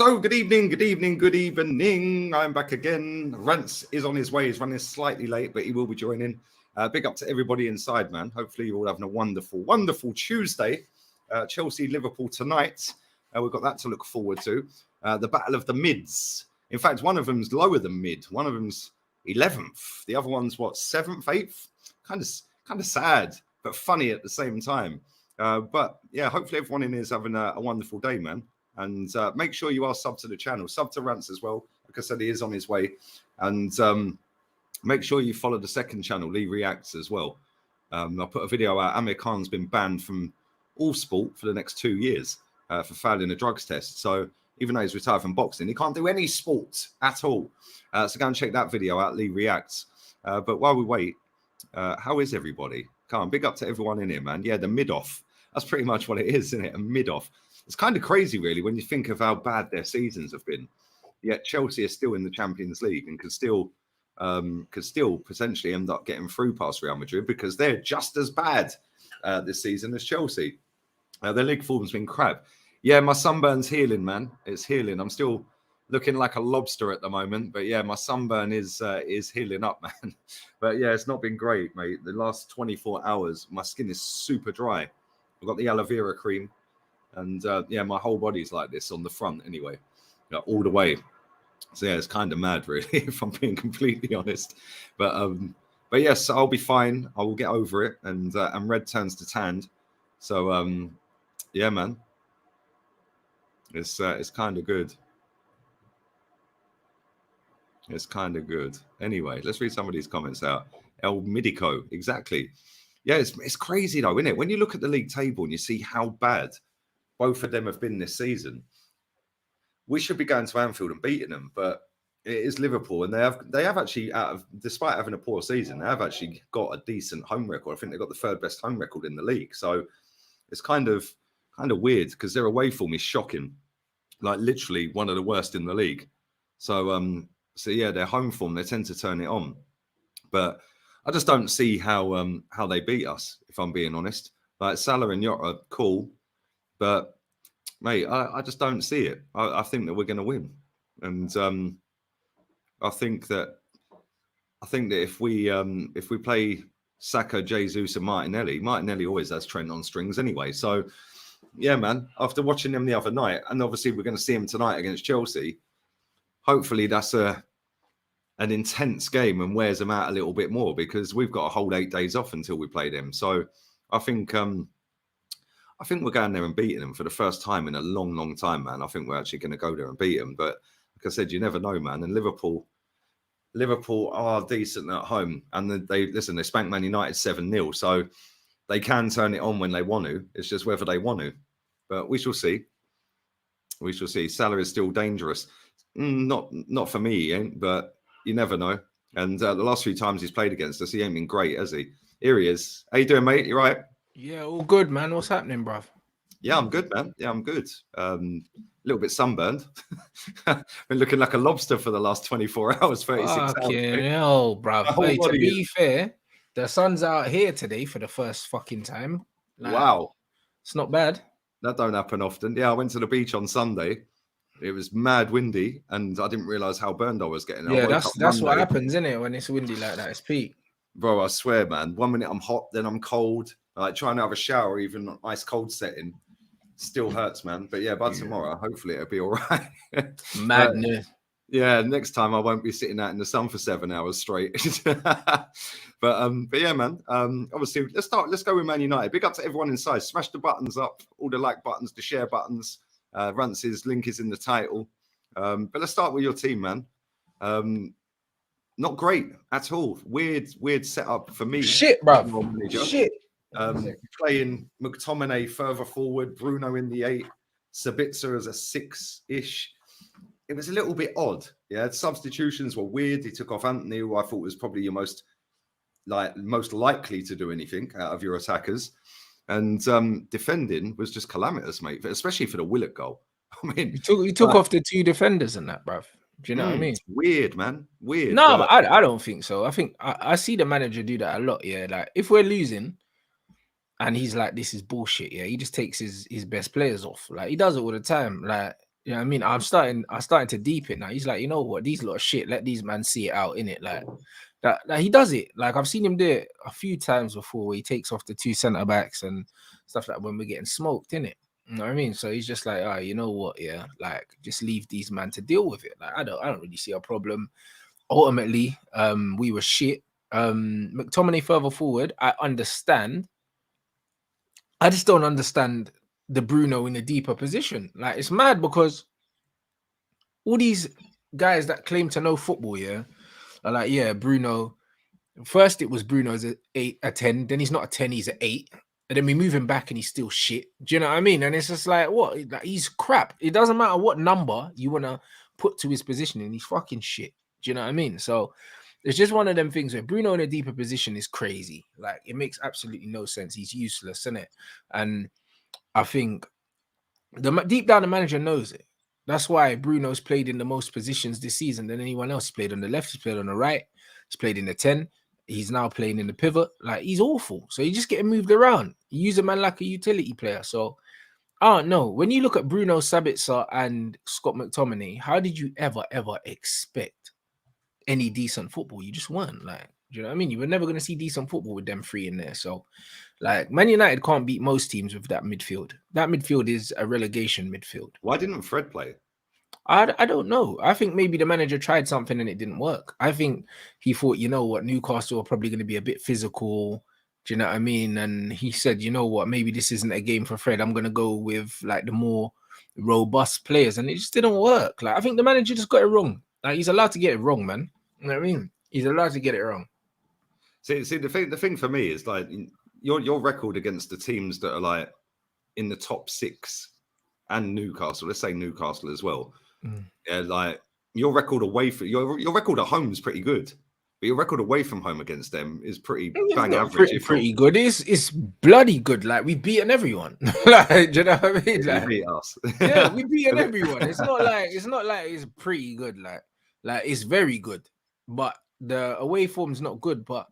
So, good evening, good evening, good evening. I'm back again. Rance is on his way. He's running slightly late, but he will be joining. Big up to everybody inside, man. Hopefully, you're all having a wonderful, wonderful Tuesday. Chelsea, Liverpool tonight. We've got that to look forward to. The battle of the mids. In fact, one of them's lower than mid. One of them's 11th. The other one's what, 7th, 8th? Kind of sad, but funny at the same time. But yeah, hopefully everyone in here is having a wonderful day, man. And make sure you are sub to the channel, sub to Rance as well. Like I said, he is on his way. And make sure you follow the second channel, Lee Reacts, as well. I put a video out. Amir Khan's been banned from all sport for the next 2 years for failing a drugs test. So even though he's retired from boxing, he can't do any sport at all. So go and check that video out, Lee Reacts. But while we wait, how is everybody? Come on, big up to everyone in here, man. Yeah, the mid-off. That's pretty much what it is, isn't it? A mid-off. It's kind of crazy, really, when you think of how bad their seasons have been. Yet Chelsea are still in the Champions League and could still potentially end up getting through past Real Madrid because they're just as bad this season as Chelsea. Their league form's been crap. Yeah, my sunburn's healing, man. It's healing. I'm still looking like a lobster at the moment, but yeah, my sunburn is healing up, man. But yeah, it's not been great, mate. The last 24 hours, my skin is super dry. I've got the aloe vera cream. And yeah, my whole body's like this on the front anyway, all the way. So yeah, it's kind of mad, really, if I'm being completely honest. But yes, I'll be fine. I will get over it, and red turns to tanned. So yeah, man, it's kind of good. It's kind of good. Anyway, let's read some of these comments out. El Midico, exactly. Yeah, it's crazy though, isn't it? When you look at the league table and you see how bad both of them have been this season, we should be going to Anfield and beating them, but it is Liverpool, and they have actually, despite having a poor season, they have actually got a decent home record. I think they've got the third best home record in the league. So it's kind of weird because their away form is shocking, like literally one of the worst in the league. So yeah, their home form, they tend to turn it on, but I just don't see how they beat us, if I'm being honest. Like Salah and Jota, cool. But, mate, I just don't see it. I think that we're going to win. And I think that if we play Saka, Jesus and Martinelli always has Trent on strings anyway. So, yeah, man, after watching them the other night, and obviously we're going to see him tonight against Chelsea, hopefully that's an intense game and wears them out a little bit more because we've got a whole 8 days off until we play them. So I think we're going there and beating them for the first time in a long, long time, man. I think we're actually going to go there and beat them. But like I said, you never know, man. And Liverpool are decent at home. And they spanked Man United 7-0. So they can turn it on when they want to. It's just whether they want to. But we shall see. We shall see. Salah is still dangerous. Not for me, he ain't. But you never know. And the last few times he's played against us, he ain't been great, has he? Here he is. How you doing, mate? You right? Yeah, all good, man. What's happening, bruv? Yeah, I'm good, man. Yeah, I'm good. A little bit sunburned. Been looking like a lobster for the last 24 hours, 36 hours. Hell, bruv. Hey, to be fair, the sun's out here today for the first fucking time. Like, wow. It's not bad. That don't happen often. Yeah, I went to the beach on Sunday. It was mad windy, and I didn't realise how burned I was getting. Yeah, that's what happens, isn't it? When it's windy like that, it's peak. Bro, I swear, man. 1 minute I'm hot, then I'm cold. Like trying to have a shower, even ice cold setting, still hurts, man. But yeah, by tomorrow, hopefully it'll be all right. Madness. Yeah, next time I won't be sitting out in the sun for 7 hours straight. But yeah, man. Obviously, let's go with Man United. Big up to everyone inside. Smash the buttons up, all the like buttons, the share buttons. Rance's link is in the title. But let's start with your team, man. Not great at all. Weird setup for me. Shit, bro. Shit. Playing McTominay further forward, Bruno in the 8, Sabitzer as a 6-ish. It was a little bit odd. Yeah, substitutions were weird. He took off Anthony, who I thought was probably your most likely to do anything out of your attackers. And defending was just calamitous, mate, especially for the Willock goal. I mean, you took off the 2 defenders in that, bruv. Do you know what I mean? Weird, man. Weird. No, but I don't think so. I think I see the manager do that a lot. Yeah, like if we're losing and he's like, this is bullshit. Yeah, he just takes his best players off. Like he does it all the time. Like Yeah, I mean, I'm starting to deep it now. He's like, you know what, these lot of shit, let these man see it out in it. Like that he does it. Like I've seen him do it a few times before where he takes off the two centre backs and stuff like when we're getting smoked, in it. You know what I mean? So he's just like, you know what, yeah, like just leave these man to deal with it. Like I don't really see a problem. Ultimately, we were shit. McTominay further forward, I understand. I just don't understand the Bruno in a deeper position. Like it's mad because all these guys that claim to know football, yeah, are like, yeah, Bruno. First, it was Bruno's a 10, then he's not a 10, he's an 8. And then we move him back and he's still shit. Do you know what I mean? And it's just like, what? Like, he's crap. It doesn't matter what number you want to put to his position, and he's fucking shit. Do you know what I mean? So it's just one of them things where Bruno in a deeper position is crazy. Like, it makes absolutely no sense. He's useless, isn't it? And I think deep down, the manager knows it. That's why Bruno's played in the most positions this season than anyone else. He's played on the left, he's played on the right, he's played in the 10. He's now playing in the pivot. Like, he's awful. So you just get moved around. You use a man like a utility player. So I don't know. When you look at Bruno Sabitzer and Scott McTominay, how did you ever expect any decent football? You just weren't. Like, do you know what I mean? You were never going to see decent football with them three in there. So, like, Man United can't beat most teams with that midfield. That midfield is a relegation midfield. Why didn't Fred play? I don't know. I think maybe the manager tried something and it didn't work. I think he thought, you know what, Newcastle are probably going to be a bit physical. Do you know what I mean? And he said, you know what, maybe this isn't a game for Fred. I'm going to go with like the more robust players. And it just didn't work. Like, I think the manager just got it wrong. Like, he's allowed to get it wrong, man. You know what I mean? He's allowed to get it wrong. See, the thing for me is like your record against the teams that are like in the top 6 and Newcastle. Let's say Newcastle as well. Yeah, like your record away from your record at home is pretty good, but your record away from home against them is pretty bang average. Pretty good. It's bloody good. Like, we've beaten everyone. Like, do you know what I mean? Like, you beat us. Yeah, we've beaten everyone. It's not like it's pretty good. Like it's very good, but the away form's not good. But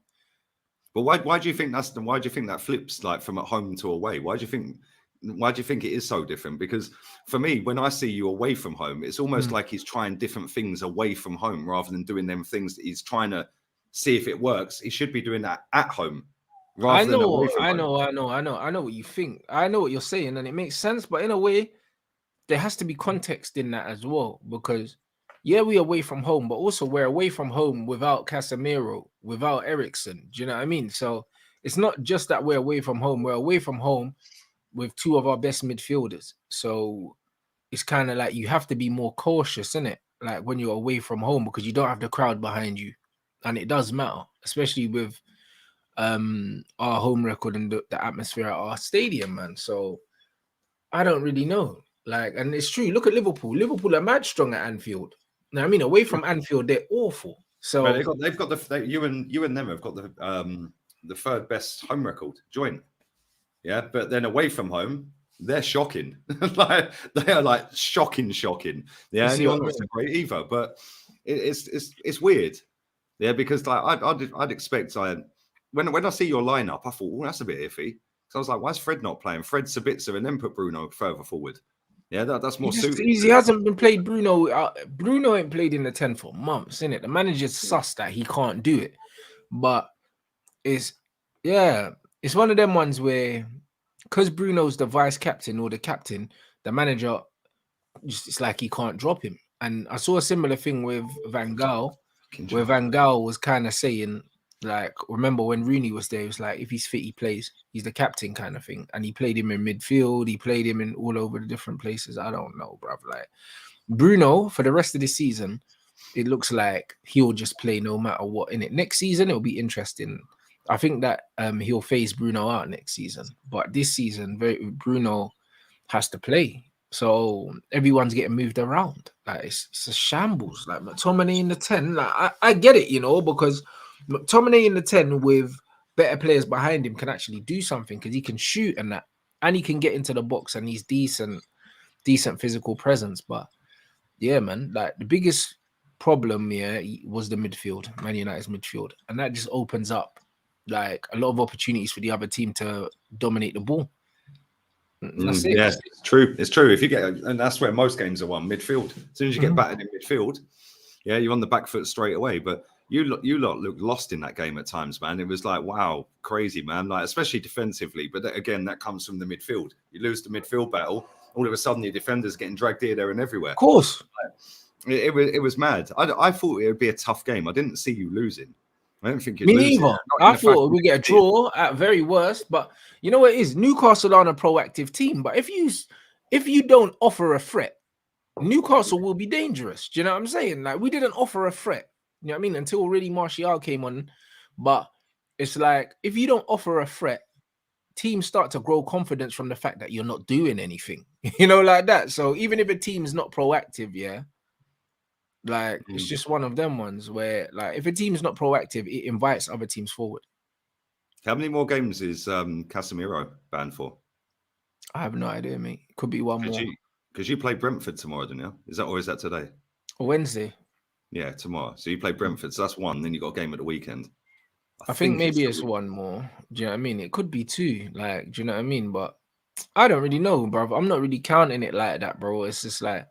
why do you think that flips like from at home to away? Why do you think it is so different? Because for me, when I see you away from home, it's almost like he's trying different things away from home rather than doing them things that he's trying to see if it works. He should be doing that at home rather than away from home. I know what you think. I know what you're saying, and it makes sense. But in a way, there has to be context in that as well, because yeah, we're away from home, but also we're away from home without Casemiro, without Eriksen. Do you know what I mean? So it's not just that we're away from home. We're away from home with 2 of our best midfielders. So it's kind of like you have to be more cautious, innit? Like when you're away from home, because you don't have the crowd behind you. And it does matter, especially with our home record and the atmosphere at our stadium, man. So I don't really know. Like, and it's true. Look at Liverpool. Liverpool are mad strong at Anfield. Now, I mean, away from Anfield, they're awful. So they've got you and them have got the third best home record joint. Yeah, but then away from home, they're shocking. Like they are like shocking. Yeah, and you're not so great either. But it's weird. Yeah, because like I'd expect when I see your lineup, I thought, that's a bit iffy. So I was like, why is Fred not playing? Fred, Sabitzer, and then put Bruno further forward. Yeah, that's more suited. He hasn't been played. Bruno ain't played in the 10 for months, innit? The manager's sus that he can't do it. But it's one of them ones where, because Bruno's the vice captain or the captain, the manager, it's like he can't drop him. And I saw a similar thing with Van Gaal, where Van Gaal was kind of saying, like, remember when Rooney was there, it was like, if he's fit, he plays. He's the captain kind of thing. And he played him in midfield. He played him in all over the different places. I don't know, bruv. Like, Bruno, for the rest of the season, it looks like he'll just play no matter what. In it next season, it'll be interesting. I think that he'll phase Bruno out next season. But this season, Bruno has to play. So everyone's getting moved around. Like, it's a shambles. Like, McTominay in the 10. Like, I get it, because McTominay in the 10 with better players behind him can actually do something, because he can shoot and that, and he can get into the box, and he's decent physical presence. But yeah, man, like the biggest problem was the midfield, Man United's midfield, and that just opens up like a lot of opportunities for the other team to dominate the ball. That's it. Yes, it's true. It's true. If you get, and that's where most games are won, midfield. As soon as you get battered in midfield, yeah, you're on the back foot straight away. But you lot looked lost in that game at times, man. It was like, wow, crazy, man. Like, especially defensively. But again, that comes from the midfield. You lose the midfield battle, all of a sudden your defenders getting dragged here, there, and everywhere. Of course. It was mad. I thought it would be a tough game. I didn't see you losing. I don't think you'd Me lose. neither. I thought we get a draw at very worst, but you know what it is? Newcastle aren't a proactive team. But if you don't offer a threat, Newcastle will be dangerous. Do you know what I'm saying? Like, we didn't offer a threat. You know what I mean? Until really Martial came on. But it's like, if you don't offer a threat, teams start to grow confidence from the fact that you're not doing anything. You know, like that. So even if a team's not proactive, yeah. Like, it's just one of them ones where, like, if a team's not proactive, it invites other teams forward. How many more games is Casemiro banned for? I have no idea, mate. Could be one more. Because you play Brentford tomorrow, don't you? Is that today? Wednesday. Yeah, tomorrow. So you play Brentford. So that's one. Then you got a game at the weekend. I think maybe it's one more. Do you know what I mean? It could be two. Like, do you know what I mean? But I don't really know, bro. I'm not really counting it like that, bro. It's just like,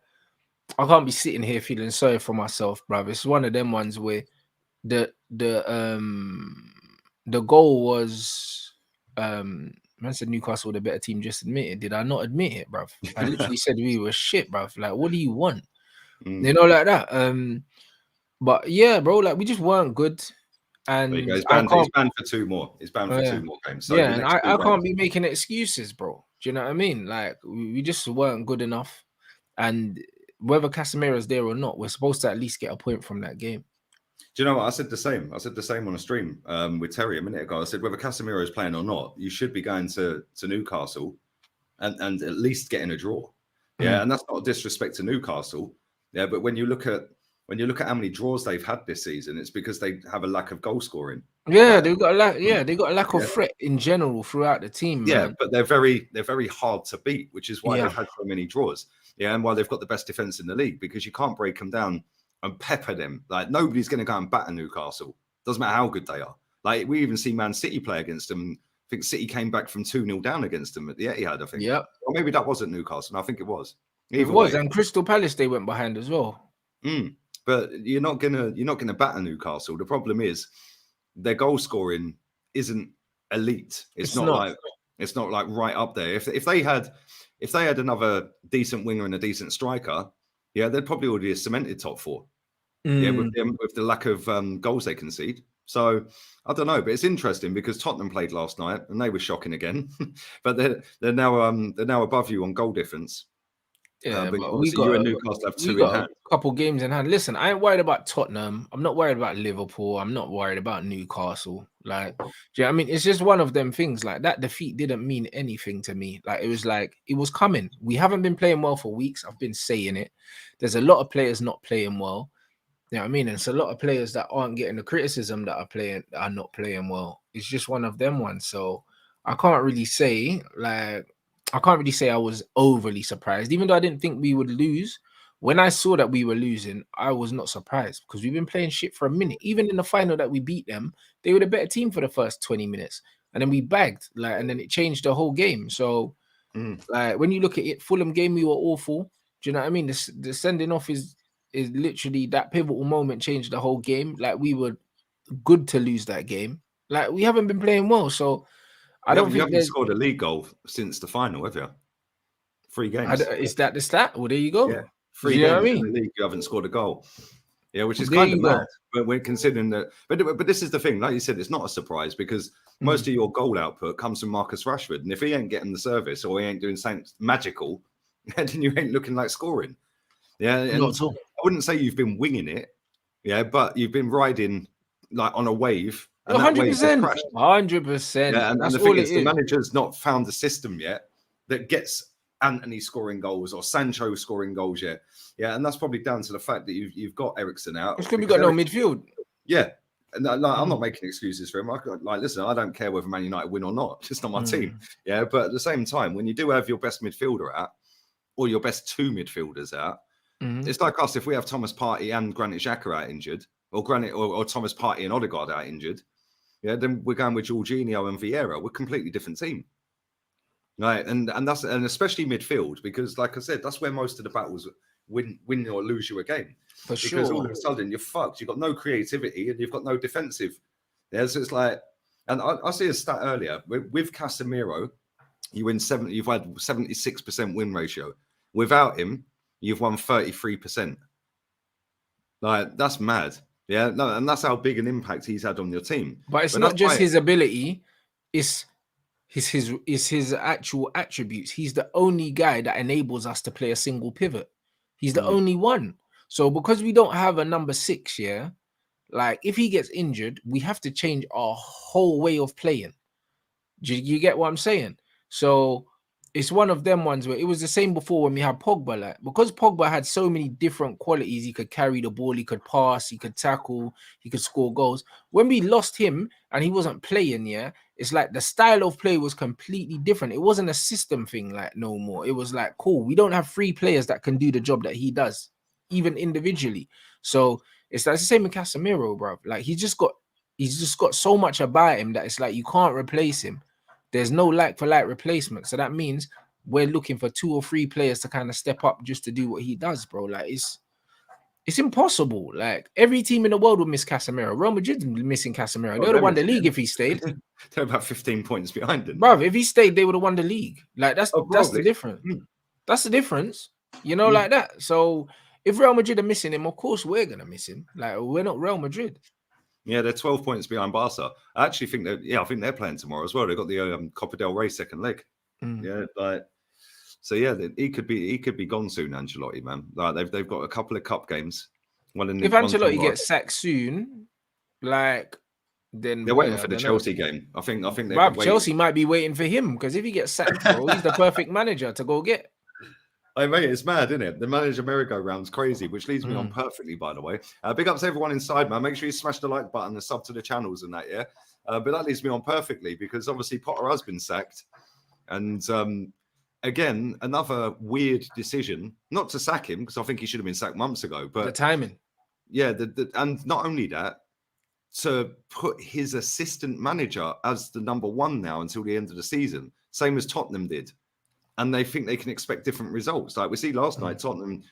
I can't be sitting here feeling sorry for myself, bro. It's one of them ones where the goal was man said Newcastle the better team, just admit it. Did I not admit it, bro? I literally said we were shit, bro. Like, what do you want? You know, like that. But yeah, bro, like, we just weren't good. And he's banned for two more. He's banned for two more games. So yeah, and I can't be making excuses, bro. Do you know what I mean? Like, we just weren't good enough. And whether Casemiro's there or not, we're supposed to at least get a point from that game. Do you know what? I said the same. I said the same on a stream with Terry a minute ago. I said, whether Casemiro is playing or not, you should be going to Newcastle and at least getting a draw. Yeah, and that's not a disrespect to Newcastle. Yeah, but when you look at how many draws they've had this season, it's because they have a lack of goal scoring. Yeah, they've got a lack. Yeah, they got a lack of threat in general throughout the team. Man. Yeah, but they're very hard to beat, which is why they've had so many draws. Yeah, and why they've got the best defense in the league, because you can't break them down and pepper them. Like, nobody's going to go and batter Newcastle. Doesn't matter how good they are. Like, we even see Man City play against them. I think City came back from 2-0 down against them at the Etihad, I think. Yeah. Or maybe that wasn't Newcastle. I think it was. Either way. And Crystal Palace, they went behind as well. But you're not gonna batter Newcastle. The problem is their goal scoring isn't elite. It's not like right up there. If they had another decent winger and a decent striker, yeah, they'd probably already have cemented top four. Yeah, with the lack of goals they concede. So I don't know, but it's interesting because Tottenham played last night and they were shocking again. But they're now above you on goal difference. Yeah, but you and Newcastle have two in hand. A couple games in hand. Listen, I ain't worried about Tottenham. I'm not worried about Liverpool. I'm not worried about Newcastle. Like, do you know what I mean? It's just one of them things. Like, that defeat didn't mean anything to me. Like, it was coming. We haven't been playing well for weeks. I've been saying it. There's a lot of players not playing well. You know what I mean? And it's a lot of players that aren't getting the criticism that are not playing well. It's just one of them ones. So I can't really say I was overly surprised, even though I didn't think we would lose. When I saw that we were losing, I was not surprised because we've been playing shit for a minute. Even in the final that we beat them, they were the better team for the first 20 minutes. And then we bagged, and then it changed the whole game. So, when you look at it, Fulham game, we were awful. Do you know what I mean? The sending off is literally that pivotal moment changed the whole game. Like, we were good to lose that game. Like, we haven't been playing well. So, I don't think you haven't scored a league goal since the final, have you? 3 games. Is that the stat? Well, there you go. Yeah, 3 games in the league, you haven't scored a goal. Yeah, which is kind of mad. But we're considering that. But this is the thing. Like you said, it's not a surprise because most of your goal output comes from Marcus Rashford, and if he ain't getting the service or he ain't doing something magical, then you ain't looking like scoring. Yeah, and not at all. I wouldn't say you've been winging it. Yeah, but you've been riding like on a wave. 100%. 100%. Yeah, and the thing is, the manager's not found a system yet that gets Anthony scoring goals or Sancho scoring goals yet. Yeah, and that's probably down to the fact that you've got Eriksen out. It's because we've got no midfield. Yeah, and I'm not making excuses for him. Listen, I don't care whether Man United win or not. It's not my team. Yeah, but at the same time, when you do have your best midfielder out or your best 2 midfielders out, it's like us if we have Thomas Partey and Granit Xhaka out injured, or Thomas Partey and Odegaard out injured. Yeah, then we're going with Jorginho and Vieira. We're a completely different team. Right, and especially midfield, because like I said, that's where most of the battles win or lose you a game. For Because all sure. of a sudden you're fucked. You've got no creativity and you've got no defensive. Yeah, so it's like, and I see a stat earlier with Casemiro, you win 70. You've had 76% win ratio. Without him, you've won 33%. Like that's mad. Yeah, no, and that's how big an impact he's had on your team. But it's But not that's just why, his ability, it's his actual attributes. He's the only guy that enables us to play a single pivot. He's the only one. So because we don't have a number 6, yeah, like if he gets injured, we have to change our whole way of playing. Do you get what I'm saying? So it's one of them ones where it was the same before when we had Pogba. Like because Pogba had so many different qualities, he could carry the ball, he could pass, he could tackle, he could score goals. When we lost him and he wasn't playing, yeah, it's like the style of play was completely different. It wasn't a system thing like no more. It was like cool. We don't have 3 players that can do the job that he does, even individually. So it's like the same with Casemiro, bro. Like he's just got so much about him that it's like you can't replace him. There's no like for like replacement. So that means we're looking for 2 or 3 players to kind of step up just to do what he does, bro. Like it's impossible. Like every team in the world would miss Casemiro. Real Madrid missing Casemiro. They would have won the league if he stayed. They're about 15 points behind him. Bro, if he stayed, they would have won the league. Like that's the difference. That's the difference. You know, like that. So if Real Madrid are missing him, of course we're gonna miss him. Like we're not Real Madrid. Yeah, they're 12 points behind Barca. I actually think I think they're playing tomorrow as well. They've got the Copa del Rey second leg. Yeah, like so. Yeah, he could be gone soon, Ancelotti, man. Like they've got a couple of cup games. If Ancelotti gets sacked soon, like then they're waiting for the Chelsea game. I think Chelsea might be waiting for him because if he gets sacked, bro, he's the perfect manager to go get. Hey, mate, it's mad, isn't it? The manager merry-go-round's crazy, which leads me on perfectly, by the way. Big ups to everyone inside, man. Make sure you smash the like button and sub to the channels and that, yeah? But that leads me on perfectly because obviously Potter has been sacked. And again, another weird decision, not to sack him because I think he should have been sacked months ago. But the timing. Yeah, and not only that, to put his assistant manager as the number 1 now until the end of the season, same as Tottenham did. And they think they can expect different results. Like we see last night, Tottenham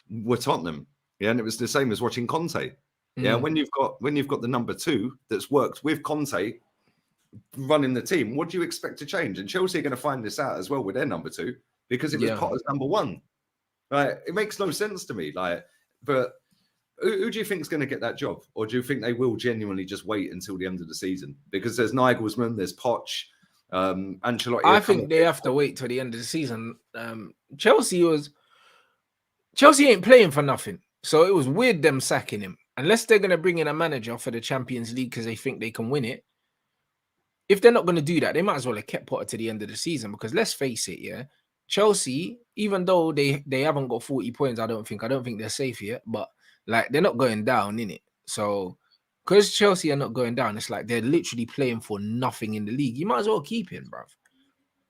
were Tottenham. Yeah, and it was the same as watching Conte. Yeah, when you've got the number 2 that's worked with Conte running the team, what do you expect to change? And Chelsea are going to find this out as well with their number 2 because it was Potter's number 1. Right? It makes no sense to me. Like, but who do you think is going to get that job? Or do you think they will genuinely just wait until the end of the season? Because there's Nagelsmann, there's Poch, Ancelotti. I think they have to wait till the end of the season. Chelsea ain't playing for nothing. So it was weird them sacking him. Unless they're going to bring in a manager for the Champions League because they think they can win it. If they're not going to do that, they might as well have kept Potter to the end of the season because let's face it, yeah, Chelsea, even though they haven't got 40 points, I don't think they're safe yet, but like they're not going down, innit? So because Chelsea are not going down, it's like they're literally playing for nothing in the league. You might as well keep him, bruv.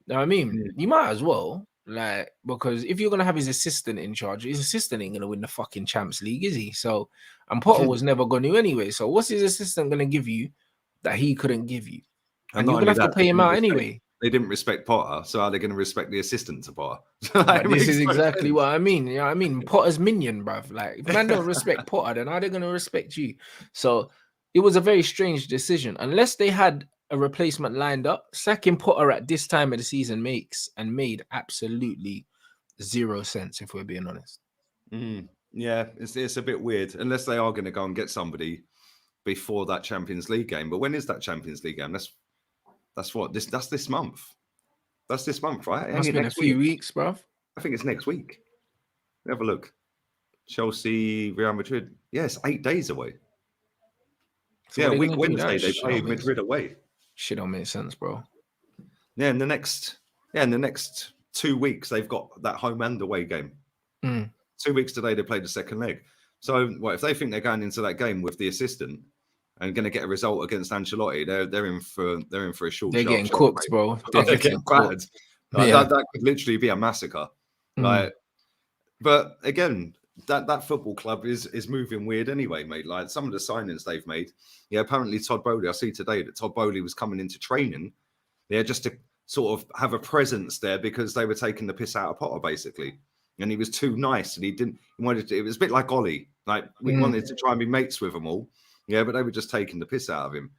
You know what I mean? Yeah. You might as well, like, because if you're going to have his assistant in charge, his assistant ain't going to win the fucking Champions League, is he? So, and Potter was never going to anyway. So what's his assistant going to give you that he couldn't give you? And you're going to have to pay him out anyway. They didn't respect Potter, so how are they going to respect the assistant to Potter? This is exactly what I mean. You know what I mean? Potter's minion, bruv. Like, if man don't respect Potter, then how are they going to respect you? So it was a very strange decision. Unless they had a replacement lined up, sacking Potter at this time of the season made absolutely zero sense, if we're being honest. Yeah, it's a bit weird. Unless they are going to go and get somebody before that Champions League game. But when is that Champions League game? That's this month. That's this month, right? It's been a few weeks, bruv. I think it's next week. Have a look. Chelsea, Real Madrid. Yes, 8 days away. So yeah, week Wednesday they play Madrid away. Shit don't make sense, bro. Yeah, in the next 2 weeks they've got that home and away game. 2 weeks today they played the second leg. So if they think they're going into that game with the assistant and going to get a result against Ancelotti, they're in for a short. They're getting cooked, bro. They're getting bad. That could literally be a massacre. Like, but again, that football club is moving weird anyway, mate. Like some of the signings they've made. Yeah, apparently Todd Bowley. I see today that Todd Bowley was coming into training. Yeah, just to sort of have a presence there because they were taking the piss out of Potter, basically. And he was too nice, and he wanted to, it was a bit like Ollie. Like, we wanted to try and be mates with them all. Yeah, but they were just taking the piss out of him.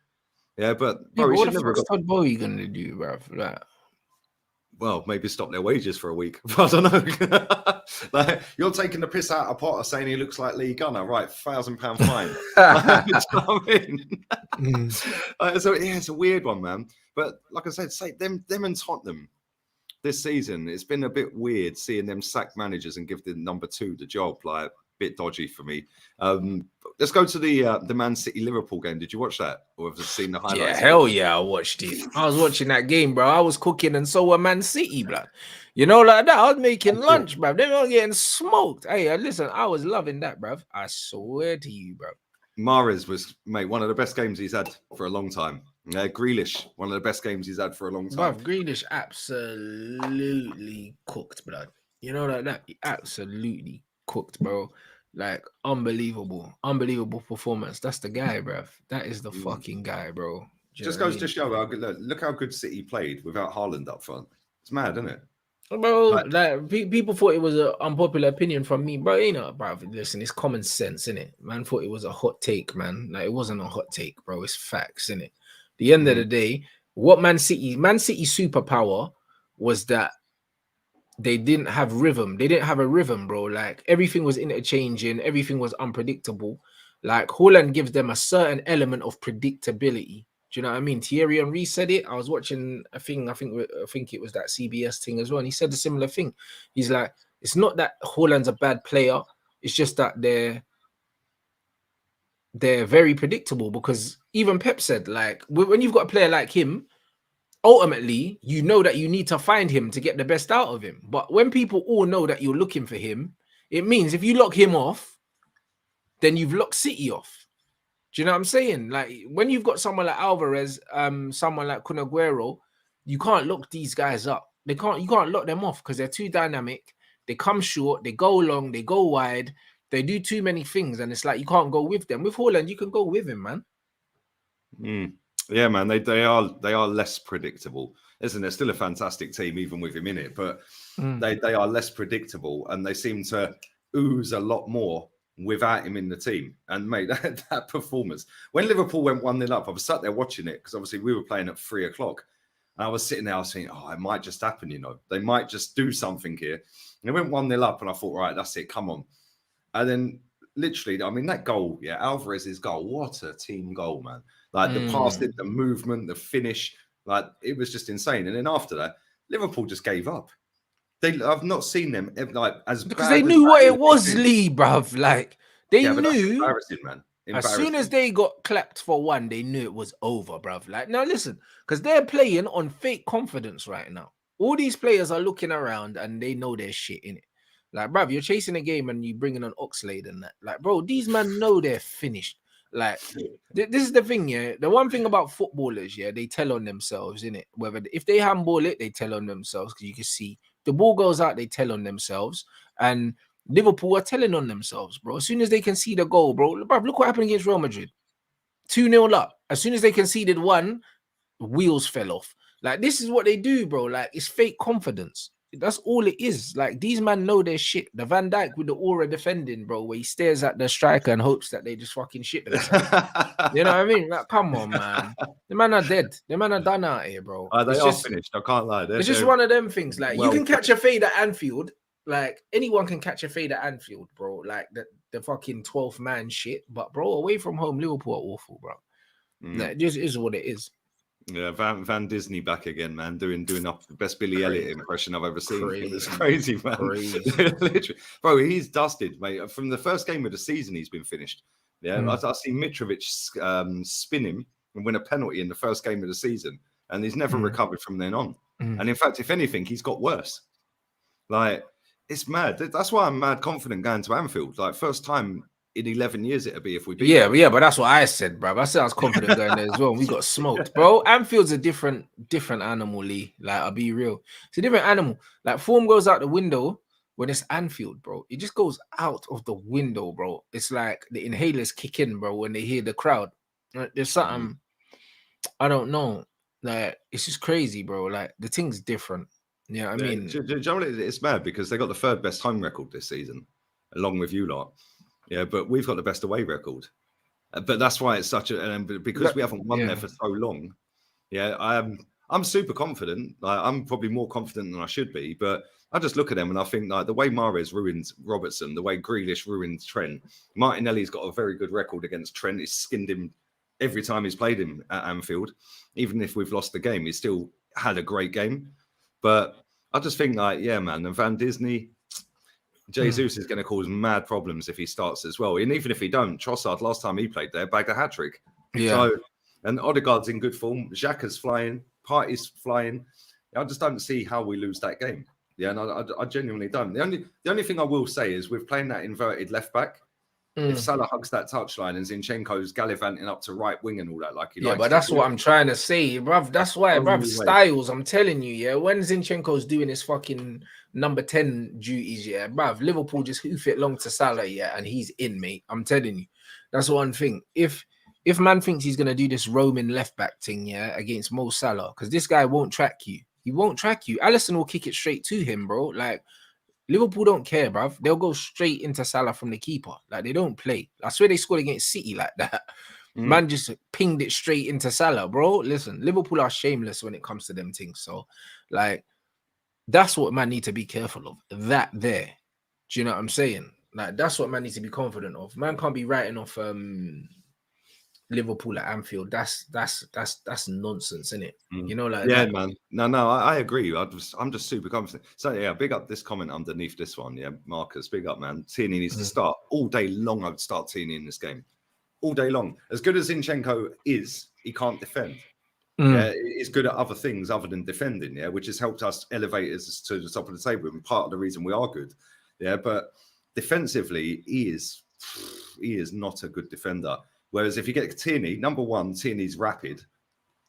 Yeah, but bro, but he what should the never have fuck's got. Todd Bowie gonna do, bro? Like, Well, maybe stop their wages for a week. I don't know. Like, you're taking the piss out of Potter saying he looks like Lee Gunner, right? £1,000 fine. Do you know what I mean? So yeah, it's a weird one, man. But like I said, say them and Tottenham this season, it's been a bit weird seeing them sack managers and give the number 2 the job. Like, a bit dodgy for me. Let's go to the Man City Liverpool game. Did you watch that, or have you seen the highlights? Yeah, hell yeah, I watched it. I was watching that game, bro. I was cooking, and so were Man City, blood. You know, like that. I was making lunch, bro. They were getting smoked. Hey, listen, I was loving that, bro. I swear to you, bro. Mahrez was, mate, one of the best games he's had for a long time. Grealish, one of the best games he's had for a long time. Bruv, Grealish absolutely cooked, blood. You know, like that. He absolutely cooked, bro. Like, unbelievable performance. That's the guy, bruv. That is the fucking guy, bro. Just goes to show how good. Look how good City played without Haaland up front. It's mad, isn't it? Bro, like people thought it was an unpopular opinion from me, bro. You know, bro. Listen, it's common sense, innit? Man thought it was a hot take, man. Like, it wasn't a hot take, bro. It's facts, innit? The end of the day, what Man City's superpower was that they didn't have rhythm. They didn't have a rhythm, bro. Like, everything was interchanging, everything was unpredictable. Like, Haaland gives them a certain element of predictability. Do you know what I mean? Thierry Henry said it. I was watching a thing. I think it was that CBS thing as well. And he said a similar thing. He's like, it's not that Haaland's a bad player. It's just that they're very predictable, because even Pep said, like, when you've got a player like him, ultimately, you know that you need to find him to get the best out of him. But when people all know that you're looking for him, it means if you lock him off, then you've locked City off. Do you know what I'm saying? Like, when you've got someone like Alvarez, someone like Kun Aguero, you can't lock these guys up. You can't lock them off because they're too dynamic. They come short, they go long, they go wide, they do too many things, and it's like you can't go with them. With Haaland, you can go with him, man. Yeah, man, they are less predictable. Listen, they're still a fantastic team, even with him in it, but they are less predictable, and they seem to ooze a lot more without him in the team. And mate, that performance, when Liverpool went 1-0 up, I was sat there watching it because obviously we were playing at 3 o'clock, and I was sitting there, I was thinking, it might just happen, you know, they might just do something here. And they went 1-0 up, and I thought, right, that's it, come on. And then literally, I mean, that goal, Alvarez's goal, what a team goal, man. Like, the passing, the movement, the finish, like, it was just insane. And then after that, Liverpool just gave up. I've not seen them like as because bad they knew what it was, Lee, bruv. Like, they knew. That's embarrassing, man. As soon as they got clapped for one, they knew it was over, bruv. Like, now listen, because they're playing on fake confidence right now. All these players are looking around and they know their shit in it. Like, bruv, you're chasing a game and you bringing on Oxlade and that. Like, bro, these men know they're finished. Like, this is the thing, yeah. The one thing about footballers, yeah, they tell on themselves, innit? Whether if they handball it, they tell on themselves, because you can see the ball goes out, they tell on themselves. And Liverpool are telling on themselves, bro. As soon as they concede a goal, bro, look what happened against Real Madrid. 2-0 up. As soon as they conceded one, wheels fell off. Like, this is what they do, bro. Like, it's fake confidence. That's all it is. Like, these men know their shit. The Van Dijk with the aura defending, bro, where he stares at the striker and hopes that they just fucking shit themselves. You know what I mean? Like, come on, man. The man are dead. The man are done out here, bro. They are finished. I can't lie. It's just one of them things. Like, you can catch a fade at Anfield. Like, anyone can catch a fade at Anfield, bro. Like, the fucking 12th man shit. But, bro, away from home, Liverpool are awful, bro. Like, this is what it is. Yeah, Van Disney back again, man, doing up the best Billy Elliot impression I've ever seen. Crazy. It was crazy, man. Literally, bro, he's dusted, mate. From the first game of the season, he's been finished. Yeah, I see Mitrovic spin him and win a penalty in the first game of the season, and he's never recovered from then on. And in fact, if anything, he's got worse. Like, it's mad. That's why I'm mad confident going to Anfield. Like, first time in 11 years it'll be if we beat them. Yeah, but that's what I said, bro. I said I was confident going there as well. We got smoked, bro. Anfield's a different animal, Lee. Like, I'll be real. It's a different animal. Like, form goes out the window when it's Anfield, bro. It just goes out of the window, bro. It's like the inhalers kick in, bro, when they hear the crowd. There's something, I don't know. Like, it's just crazy, bro. Like, the thing's different. Yeah, I mean, Do you know what it's mad because they got the third best home record this season, along with you lot. Yeah, but we've got the best away record. But that's why it's such a because we haven't won there for so long. Yeah, I'm super confident. Like, I'm probably more confident than I should be, but I just look at them and I think like the way Mahrez ruined Robertson, the way Grealish ruined Trent, Martinelli's got a very good record against Trent. He's skinned him every time he's played him at Anfield. Even if we've lost the game, he's still had a great game. But I just think like, yeah, man, and Van Disney, Jesus is going to cause mad problems if he starts as well. And even if he don't, Trossard, last time he played there, bagged a hat-trick. yeah. So, and Odegaard's in good form. Xhaka's flying. Partey's flying. I just don't see how we lose that game. Yeah, and I genuinely don't. The only thing I will say is we're playing that inverted left back. If Salah hugs that touchline and Zinchenko's gallivanting up to right wing and all that, like he likes but that's what I'm trying to say, bruv. That's why, bruv, Styles, I'm telling you, yeah, when Zinchenko's doing his fucking number 10 duties, yeah, bruv, Liverpool just hoof it long to Salah, yeah, and he's in, mate. I'm telling you. That's one thing. If man thinks he's gonna do this roaming left back thing, yeah, against Mo Salah, because this guy won't track you. He won't track you. Alisson will kick it straight to him, bro. Like, Liverpool don't care, bruv. They'll go straight into Salah from the keeper. Like, they don't play. I swear they scored against City like that. Man just pinged it straight into Salah, bro. Listen, Liverpool are shameless when it comes to them things. So, like, that's what man need to be careful of. That there. Do you know what I'm saying? Like, that's what man needs to be confident of. Man can't be writing off Liverpool at Anfield. That's nonsense, isn't it? You know, like, yeah, man. No, I agree. I'm just super confident. So yeah, big up this comment underneath this one. Yeah, Marcus, big up, man. Tierney needs to start all day long. I'd start Tierney in this game all day long. As good as Zinchenko is, he can't defend. Yeah, he's good at other things other than defending. Yeah, which has helped us elevate us to the top of the table and part of the reason we are good. Yeah, but defensively, he is not a good defender. Whereas if you get Tierney, number one, Tierney's rapid.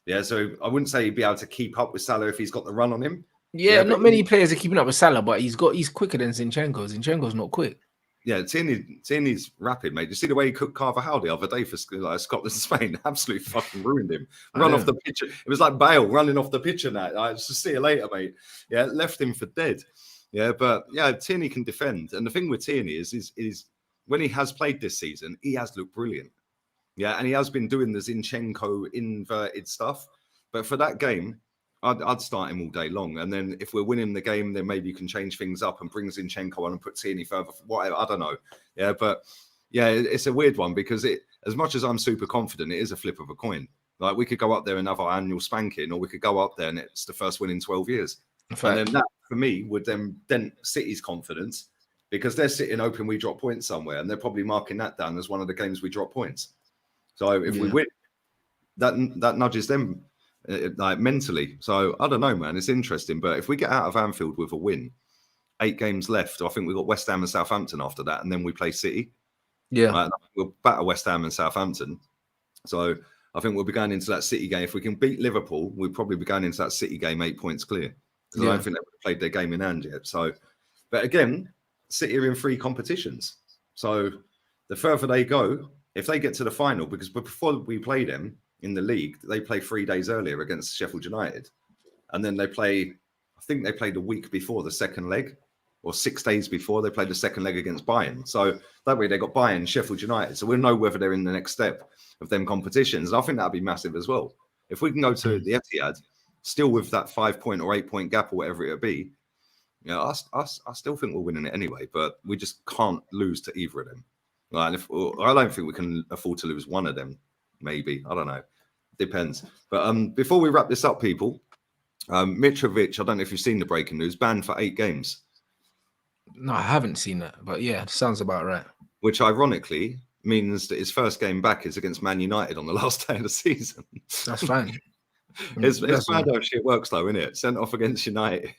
Yeah, so I wouldn't say he'd be able to keep up with Salah if he's got the run on him. Yeah, not many players are keeping up with Salah, but he's quicker than Zinchenko. Zinchenko's not quick. Yeah, Tierney's rapid, mate. You see the way he cooked Carvajal the other day for Scotland and Spain? Absolutely fucking ruined him. Off the pitch. It was like Bale running off the pitch and that. I just see you later, mate. Yeah, left him for dead. Yeah, but yeah, Tierney can defend. And the thing with Tierney is when he has played this season, he has looked brilliant. Yeah, and he has been doing the Zinchenko inverted stuff. But for that game, I'd start him all day long. And then if we're winning the game, then maybe you can change things up and bring Zinchenko on and put Tierney further. Whatever, I don't know. Yeah, but yeah, it's a weird one because as much as I'm super confident, it is a flip of a coin. Like, we could go up there and have our annual spanking, or we could go up there and it's the first win in 12 years. And then that, for me, would then dent City's confidence because they're sitting hoping we drop points somewhere. And they're probably marking that down as one of the games we drop points. So if we win, that nudges them like mentally. So I don't know, man. It's interesting. But if we get out of Anfield with a win, 8 games left, I think we've got West Ham and Southampton after that, and then we play City. Yeah, we'll batter West Ham and Southampton. So I think we'll be going into that City game. If we can beat Liverpool, we'll probably be going into that City game 8 points clear. Because I don't think they've played their game in hand yet. So, but again, City are in 3 competitions. So the further they go, if they get to the final, because before we play them in the league, they play 3 days earlier against Sheffield United. And then they play, I think they played a week before the second leg, or 6 days before they played the second leg against Bayern. So that way they got Bayern, Sheffield United. So we'll know whether they're in the next step of them competitions. I think that'd be massive as well. If we can go to the Etihad, still with that 5 point or 8 point gap or whatever it'll be, you know, I still think we're winning it anyway, but we just can't lose to either of them. Like, I don't think we can afford to lose one of them. Maybe, I don't know. Depends. But before we wrap this up, people, Mitrovic, I don't know if you've seen the breaking news, banned for 8 games. No, I haven't seen that, but yeah, sounds about right. Which ironically means that his first game back is against Man United on the last day of the season. That's fine. It's bad how shit works though, isn't it? Sent off against United.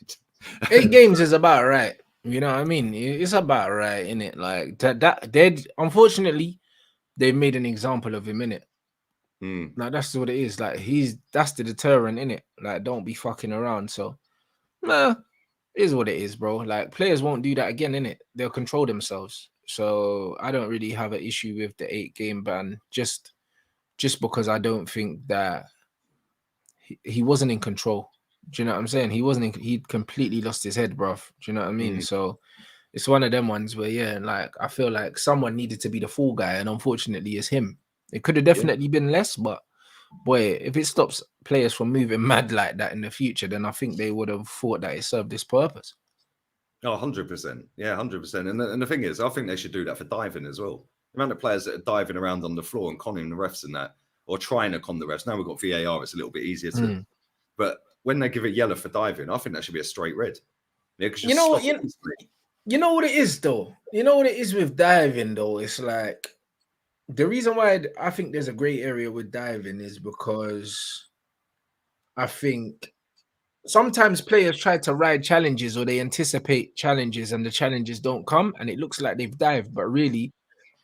8 games is about right. You know what I mean? It's about right, innit? Like that unfortunately, they've made an example of him, innit? Like, that's what it is. Like, that's the deterrent, innit? Like, don't be fucking around. So, nah, it is what it is, bro. Like, players won't do that again, innit? They'll control themselves. So I don't really have an issue with the 8 game ban, just because I don't think that he wasn't in control. Do you know what I'm saying? He completely lost his head, bruv. Do you know what I mean? So it's one of them ones where, yeah, like I feel like someone needed to be the fall guy, and unfortunately it's him. It could have definitely been less, but boy, if it stops players from moving mad like that in the future, then I think they would have thought that it served this purpose. Oh, 100%. Yeah, 100%. And the thing is, I think they should do that for diving as well. The amount of players that are diving around on the floor and conning the refs and that, or trying to con the refs. Now we've got VAR, it's a little bit easier to. But when they give it yellow for diving, I think that should be a straight red. Yeah, because you know what it is though. You know what it is with diving though. It's like the reason why I think there's a great area with diving is because I think sometimes players try to ride challenges or they anticipate challenges and the challenges don't come and it looks like they've dived, but really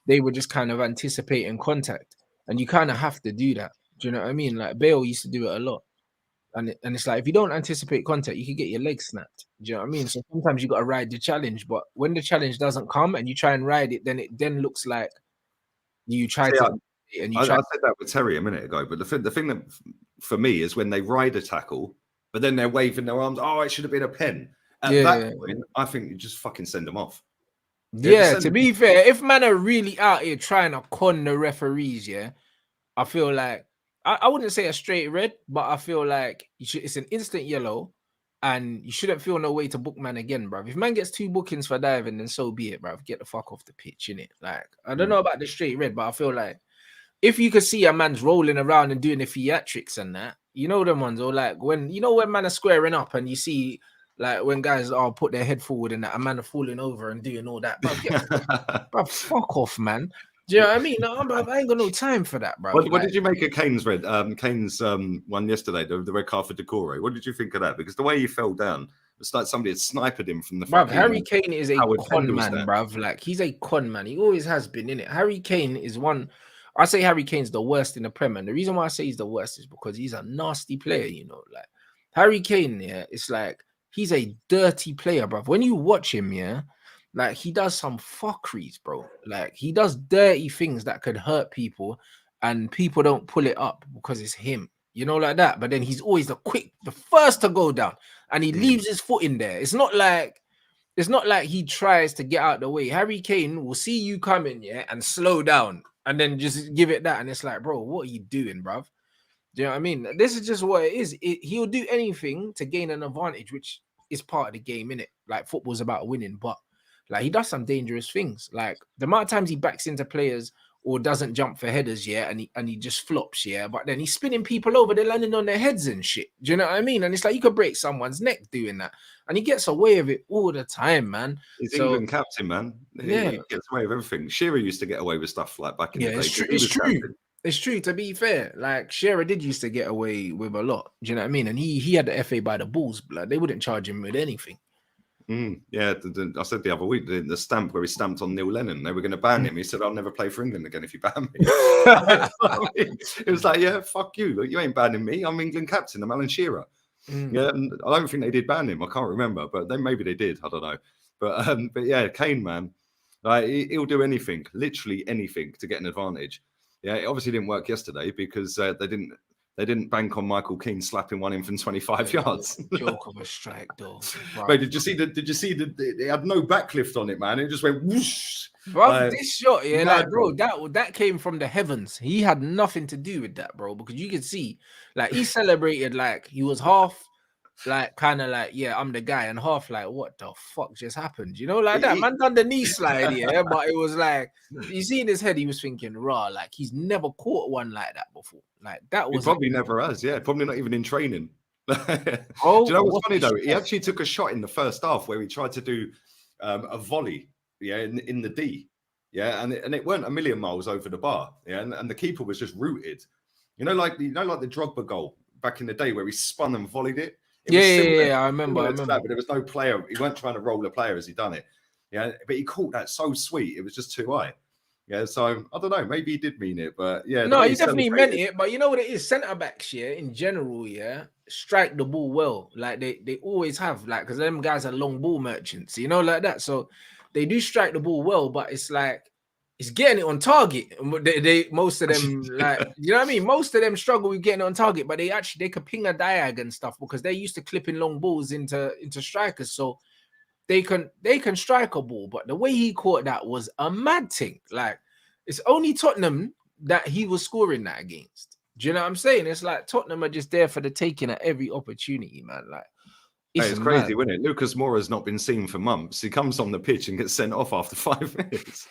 they were just kind of anticipating contact. And you kind of have to do that. Do you know what I mean? Like Bale used to do it a lot. And it's like if you don't anticipate contact, you can get your legs snapped. Do you know what I mean? So sometimes you got to ride the challenge, but when the challenge doesn't come and you try and ride it, then it looks like you try to. And you I try. said that with Terry a minute ago, but the thing that for me is when they ride a tackle, but then they're waving their arms. Oh, it should have been a pen. At that point, I think you just fucking send them off. Yeah, to be fair, if man are really out here trying to con the referees, yeah, I feel like I wouldn't say a straight red, but I feel like it's an instant yellow, and you shouldn't feel no way to book man again, bruv. If man gets 2 bookings for diving, then so be it, bruv. Get the fuck off the pitch, innit? Like, I don't know about the straight red, but I feel like if you could see a man's rolling around and doing the theatrics and that, you know them ones, or like when man are squaring up and you see like when guys put their head forward and that a man are falling over and doing all that, bruv, fuck off, man. Do you know what I mean? No, I ain't got no time for that, bro. What did you make of Kane's red? Kane's one yesterday, the red card for Decore. What did you think of that? Because the way he fell down, it's like somebody had sniped him from the front. Harry Kane is a con man, bruv. Like he's a con man. He always has been, in it. Harry Kane is one. I say Harry Kane's the worst in the Prem, and the reason why I say he's the worst is because he's a nasty player. You know, like Harry Kane. Yeah, it's like he's a dirty player, bruv. When you watch him, yeah. Like he does some fuckeries, bro. Like he does dirty things that could hurt people, and people don't pull it up because it's him, you know, like that. But then he's always the first to go down, and he leaves his foot in there. It's not like he tries to get out the way. Harry Kane will see you coming, yeah, and slow down, and then just give it that. And it's like, bro, what are you doing, bruv? Do you know what I mean? This is just what it is. He'll do anything to gain an advantage, which is part of the game, innit? Like football's about winning, but like he does some dangerous things. Like the amount of times he backs into players or doesn't jump for headers, yeah, and he just flops, yeah. But then he's spinning people over, they're landing on their heads and shit. Do you know what I mean? And it's like you could break someone's neck doing that, and he gets away with it all the time, man. He's England captain, man. He gets away with everything. Shearer used to get away with stuff like back in the day. It's true. It's true. To be fair, like Shearer did used to get away with a lot. Do you know what I mean? And he had the FA by the balls, blood. They wouldn't charge him with anything. Yeah, I said the other week the stamp where he stamped on Neil Lennon, they were going to ban him. He said, "I'll never play for England again if you ban me." It was like, yeah, fuck you. You ain't banning me. I'm England captain. I'm Alan Shearer. Yeah, and I don't think they did ban him. I can't remember, but then maybe they did. I don't know. But yeah, Kane, man, like he'll do anything, literally anything, to get an advantage. Yeah, it obviously didn't work yesterday because they didn't bank on Michael Keane slapping one in from 25 yards. Joke of a strike, though. Wait, did you see it had no backlift on it, man? It just went whoosh. Bro, this shot, yeah, like, bro, that came from the heavens. He had nothing to do with that, bro, because you could see, like, he celebrated like he was half, like, kind of like, yeah, I'm the guy, and half like, what the fuck just happened? You know, like that. Man done the knee slide, yeah, but it was like, you see in his head, he was thinking, raw, like, he's never caught one like that before. Like, that was. He probably never has, yeah, probably not even in training. Do you know what's funny, though? He actually took a shot in the first half where he tried to do a volley, yeah, in the D, yeah, and it weren't a million miles over the bar, yeah, and the keeper was just rooted. You know, like the Drogba goal back in the day where he spun and volleyed it. Yeah, I remember. That, but there was no player. He weren't trying to roll a player as he done it. Yeah, but he caught that so sweet. It was just too high. Yeah, so I don't know. Maybe he did mean it, but yeah. No, he definitely meant it. But you know what it is? Centre backs, yeah, in general, yeah, strike the ball well. Like they always have, like, because them guys are long ball merchants, you know, like that. So they do strike the ball well, but it's like He's getting it on target. They most of them like you know what I mean. Most of them struggle with getting it on target, but they could ping a diag and stuff because they're used to clipping long balls into strikers, so they can strike a ball. But the way he caught that was a mad thing. Like it's only Tottenham that he was scoring that against. Do you know what I'm saying? It's like Tottenham are just there for the taking at every opportunity, man. Like It's crazy, isn't it? Lucas Moura's not been seen for months. He comes on the pitch and gets sent off after 5 minutes.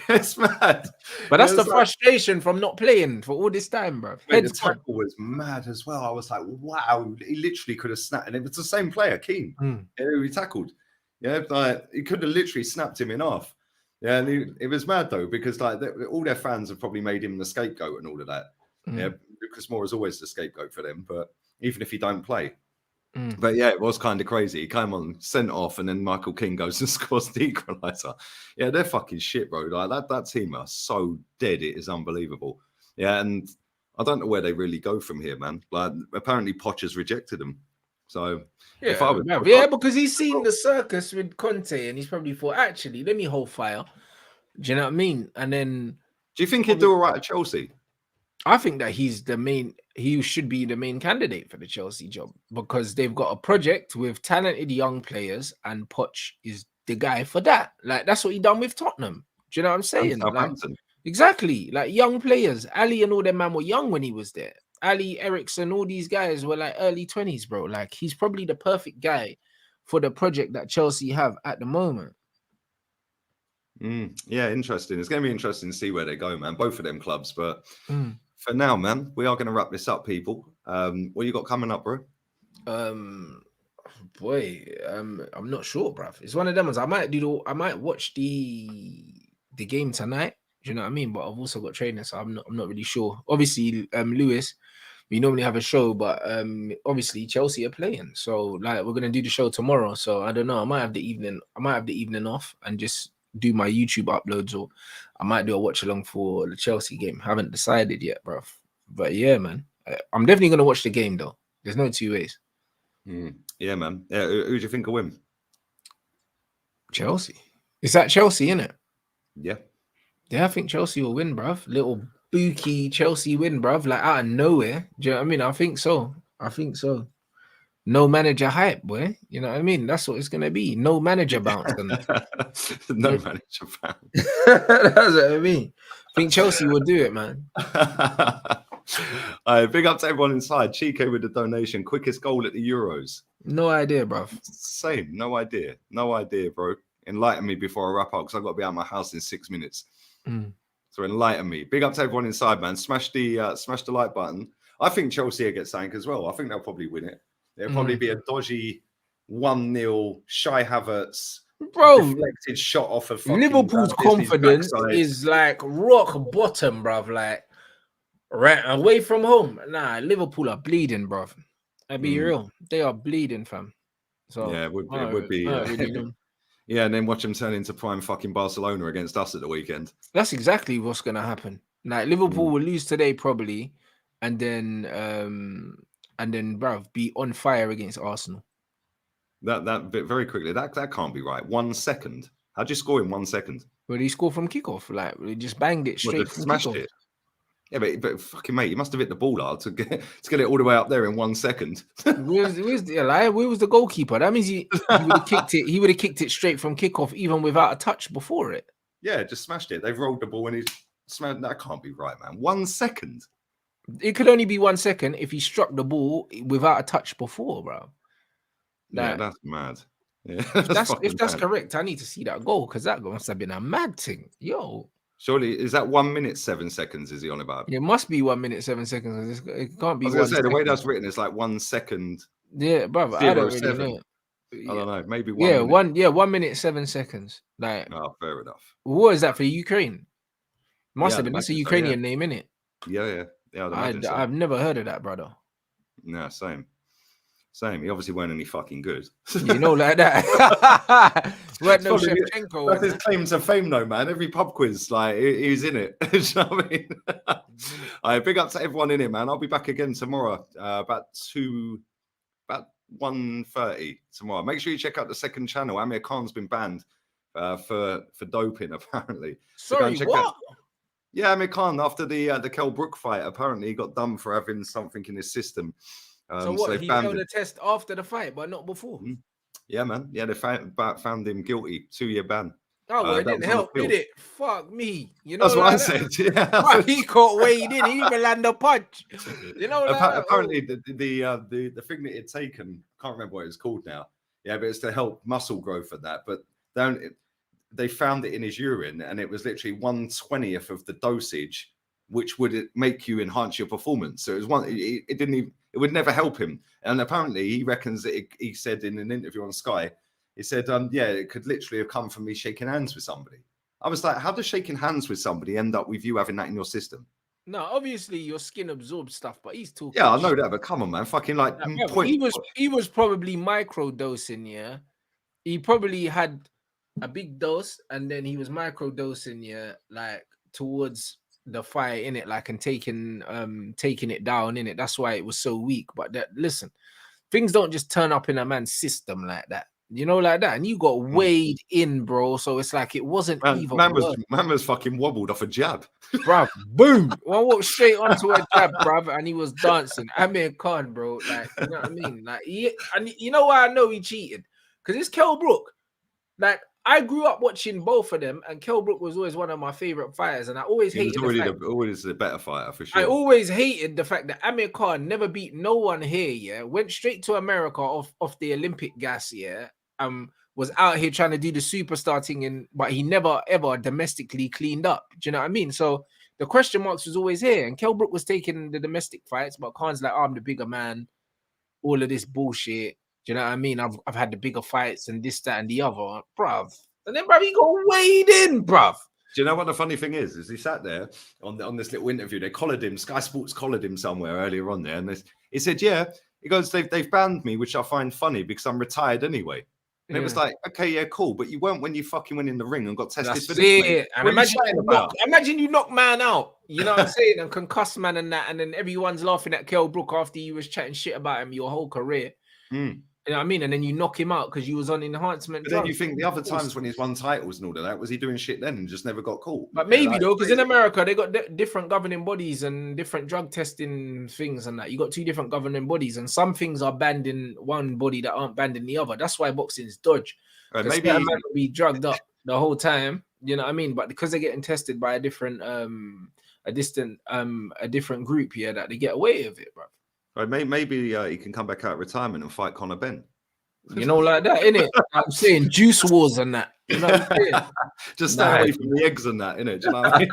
It's mad. But that's the frustration from not playing for all this time, bro. The tackle was mad as well. I was like, wow, he literally could have snapped. And it was the same player, Kane, who he tackled. Yeah, like he could have literally snapped him in half. Yeah, and it was mad though, because like all their fans have probably made him the scapegoat and all of that. Yeah, Lucas Moura is always the scapegoat for them, but even if he don't play. But yeah, it was kind of crazy. He came on, sent off, and then Michael King goes and scores the equaliser. Yeah, they're fucking shit, bro. Like that team are so dead. It is unbelievable. Yeah, and I don't know where they really go from here, man. Like apparently Poch has rejected them. So yeah, if I was, because he's seen the circus with Conte, and he's probably thought, actually, let me hold fire. Do you know what I mean? And then, do you think he'd do all right at Chelsea? I think that he should be the main candidate for the Chelsea job because they've got a project with talented young players and Poch is the guy for that. Like, that's what he done with Tottenham. Do you know what I'm saying? Like, exactly. Like, young players. Ali and all them man were young when he was there. Ali, Ericsson, all these guys were like early 20s, bro. Like, he's probably the perfect guy for the project that Chelsea have at the moment. Yeah, interesting. It's going to be interesting to see where they go, man. Both of them clubs, but... For now, man, we are going to wrap this up, people. What you got coming up, bro? I'm not sure, bruv. It's one of them ones. I might watch the game tonight. Do you know what I mean? But I've also got training, so I'm not really sure. Obviously, Lewis, we normally have a show, but obviously Chelsea are playing, so like we're gonna do the show tomorrow. So I don't know. I might have the evening off and just do my YouTube uploads, or I might do a watch along for the Chelsea game. Haven't decided yet, bro. But yeah, man, I'm definitely gonna watch the game though. There's no two ways. Yeah, man. Yeah, who do you think will win? Chelsea. Is that Chelsea, innit? Yeah. Yeah, I think Chelsea will win, bruv. Little bookie Chelsea win, bruv. Like out of nowhere. Do you know what I mean? I think so. No manager hype, boy. You know what I mean? That's what it's gonna be. No manager bounce. No manager bounce. That's what I mean. I think Chelsea will do it, man. Big up to everyone inside. Chico with the donation. Quickest goal at the Euros. No idea, bruv. Same. No idea, bro. Enlighten me before I wrap up because I've got to be out of my house in 6 minutes. So enlighten me. Big up to everyone inside, man. Smash the like button. I think Chelsea will get sank as well. I think they'll probably win it. There'll probably be a dodgy 1-0 Shy Havertz deflected shot off of Liverpool's confidence is like rock bottom, bruv. Like right away from home. Nah, Liverpool are bleeding, bruv. I'll be real. They are bleeding, fam. So yeah, it would be. Yeah, and then watch them turn into prime fucking Barcelona against us at the weekend. That's exactly what's gonna happen. Like Liverpool will lose today probably, and then bruv, be on fire against Arsenal. That bit very quickly. That can't be right. 1 second. How'd you score in 1 second? Well, he scored from kickoff. Like he just banged it straight from smashed kickoff. It. Yeah, but fucking mate, you must have hit the ball out to get it all the way up there in 1 second. Where was the goalkeeper? That means he would have kicked it. He would have kicked it straight from kickoff, even without a touch before it. Yeah, just smashed it. They've rolled the ball and he smashed. That can't be right, man. 1 second. It could only be 1 second if he struck the ball without a touch before, bro. Yeah, that's mad. Yeah, if that's correct, I need to see that goal because that must have been a mad thing. Yo. Surely, is that 1 minute 7 seconds? Is he on about? It must be 1 minute 7 seconds. It can't be. I was going to say the way that's written is like 1 second. Yeah, brother. I don't really know. I don't know. Maybe 1 minute. 1 minute 7 seconds. Like, oh, fair enough. What is that for Ukraine? Must have been. That's a Ukrainian name, innit? Yeah. I've never heard of that, brother. No, same. He obviously weren't any fucking good. You know, like that. Weren't no Shevchenko. That's his claim to fame, though, man. Every pub quiz, like he was in it. You know what I mean? All right, big up to everyone in it, man. I'll be back again tomorrow, about 1:30 tomorrow. Make sure you check out the second channel. Amir Khan's been banned for doping, apparently. So go Sorry, and check what? out. Yeah, Amir Khan, after the Kell Brook fight, apparently he got done for having something in his system. So So what? they He found held him. a test after the fight, but not before. Yeah, man. Yeah, they found him guilty, 2-year ban. Oh, well, it That didn't was on help, appeal. did it? Fuck me. You know, That's what I like that. said. Yeah. Bro, he got weighed in. He even landed a punch. You know, like that. Apparently, the thing that he'd taken, can't remember what it's called now. Yeah, but it's to help muscle growth and that. But they found it in his urine, and it was literally 1/20th of the dosage, which would make you enhance your performance. So it was it didn't even, it would never help him. And apparently, he reckons that he said in an interview on Sky, he said, yeah, it could literally have come from me shaking hands with somebody. I was like, how does shaking hands with somebody end up with you having that in your system? No, obviously your skin absorbs stuff, but he's talking. Yeah, I know that, but come on, man, fucking like point. He was probably micro dosing. Yeah, he probably had a big dose, and then he was micro dosing. Yeah, like towards the fight in it, like and taking it down in it. That's why it was so weak. But listen, things don't just turn up in a man's system like that. You know, like that, and you got weighed in, bro. So it's like it wasn't even. Man was fucking wobbled off a jab, bruv. Boom! One walked straight onto a jab, bruv, and he was dancing. Amir Khan, bro. Like, you know what I mean? Like, and you know why I know he cheated? Because it's Kell Brook. Like, I grew up watching both of them, and Kell Brook was always one of my favorite fighters, and I always hated always the better fighter for sure. I always hated the fact that Amir Khan never beat no one here. Yeah, went straight to America off the Olympic gas. Yeah, was out here trying to do the superstar thing, but he never ever domestically cleaned up. Do you know what I mean? So the question marks was always here, and Kell Brook was taking the domestic fights, but Khan's like, oh, I'm the bigger man. All of this bullshit. Do you know what I mean? I've had the bigger fights and this, that, and the other, bruv. And then, bruv, he got weighed in, bruv. Do you know what the funny thing is? Is he sat there on this little interview? They collared him. Sky Sports collared him somewhere earlier on there, and he said, "Yeah." He goes, "They've banned me, which I find funny because I'm retired anyway." And it was like, okay, yeah, cool, but you weren't when you fucking went in the ring and got tested That's for this. It. And imagine you knock man out, you know what I'm saying, and concuss man and that, and then everyone's laughing at Kell Brook after you was chatting shit about him your whole career. You know what I mean? And then you knock him out because you was on enhancement. But then you think the other times when he's won titles and all of that, was he doing shit then and just never got caught? But maybe though, because in America they got different governing bodies and different drug testing things and that. You got two different governing bodies, and some things are banned in one body that aren't banned in the other. That's why boxing's dodge. Maybe man will be drugged up the whole time. You know what I mean? But because they're getting tested by a different group here, that they get away with it, bro. Right, maybe he can come back out of retirement and fight Conor Benn. You know, like that, innit? I'm saying juice wars and that. You know what I'm saying? Just stay away from the eggs and that, innit? Do you know what I mean?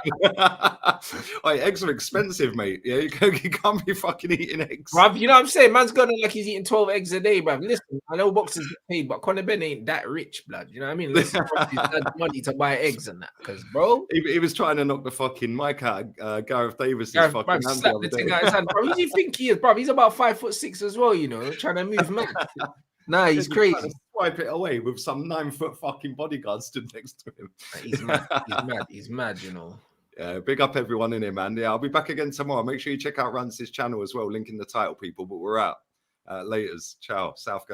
Like, eggs are expensive, mate. Yeah, you can't be fucking eating eggs. Bruv, you know what I'm saying? Man's going like he's eating 12 eggs a day, bruv. Listen, I know boxers get paid, but Conor Benn ain't that rich, blood. You know what I mean? Listen, he's had money to buy eggs and that. Because, bro, he was trying to knock the fucking mic out of Gareth Davis' fucking hand. Slap the thing out his hand, bro. Who do you think he is, bruv? He's about 5'6" as well, you know, trying to move man. Nah, he's crazy. Swipe it away with some 9-foot fucking bodyguard stood next to him. He's mad. He's mad, you know. Yeah, big up everyone in here, man. Yeah, I'll be back again tomorrow. Make sure you check out Rance's channel as well. Link in the title, people. But we're out. Laters. Ciao. Southgate.